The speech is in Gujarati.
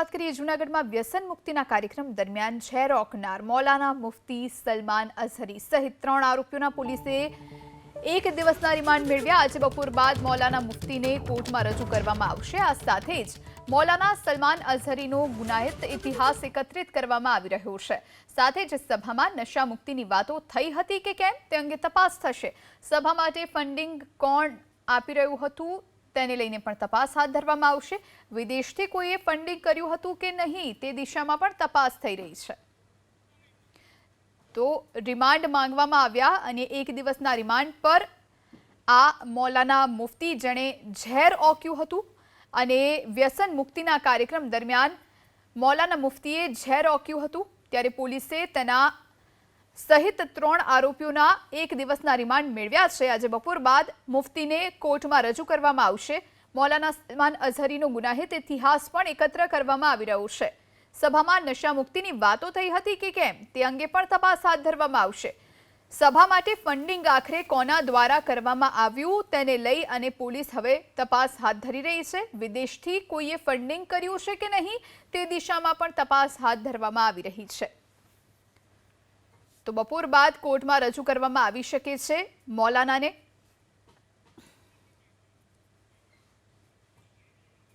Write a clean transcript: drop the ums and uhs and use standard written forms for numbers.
વાત કરીએ જૂનાગઢમાં વ્યસન મુક્તિના કાર્યક્રમ દરમિયાન ઝેર ઓકનાર મૌલાના મુફ્તી સલમાન અઝહરી સહિત 3 આરોપીઓના પોલીસે એક દિવસના રિમાન્ડ મેળવ્યા। આજે બપોર બાદ મૌલાના મુફ્તીને કોર્ટમાં રજૂ કરવામાં આવશે। આ સાથે જ મૌલાના સલમાન અઝહરીનો ગુનાહિત ઇતિહાસ એકત્રિત કરવામાં આવી રહ્યો છે। સાથે જ સભામાં નશા મુક્તિની વાતો થઈ હતી કે કેમ તે અંગે તપાસ થશે। સભા માટે ફંડિંગ કોણ આપી રહ્યું હતું તેને લઈને પણ તપાસ હાથ ધરવામાં આવશે। વિદેશથી કોઈએ ફંડિંગ કર્યું હતું કે નહીં તે દિશામાં પણ તપાસ થઈ રહી છે। તો રિમાન્ડ માંગવામાં આવ્યા અને એક દિવસના રિમાન્ડ પર આ મૌલાના મુફ્તી જેણે ઝેર ઓક્યું હતું અને વ્યસન મુક્તિના કાર્યક્રમ દરમિયાન મૌલાના મુફ્તીએ ઝેર ઓક્યું હતું ત્યારે પોલીસે તેના સહિત 3 આરોપીઓના એક દિવસના રિમાન્ડ મેળવ્યા છે। આજે બપોર બાદ મુફ્તીને કોર્ટમાં રજૂ કરવામાં આવશે। મૌલાના સલમાન અઝહરીનો ગુનાહિત ઇતિહાસ પણ એકત્ર કરવામાં આવી રહ્યો છે। સભામાં નશા મુક્તિની વાતો થઈ હતી કે કેમ તે અંગે પણ તપાસ હાથ ધરવામાં આવશે। સભા માટે ફંડિંગ આખરે કોના દ્વારા કરવામાં આવ્યું તેને લઈ અને પોલીસ હવે તપાસ હાથ ધરી રહી છે। વિદેશથી કોઈએ ફંડિંગ કર્યું છે કે નહીં તે દિશામાં પણ તપાસ હાથ ધરવામાં આવી રહી છે। તો બપોર બાદ કોર્ટમાં રજૂ કરવામાં આવી શકે છે મૌલાનાને।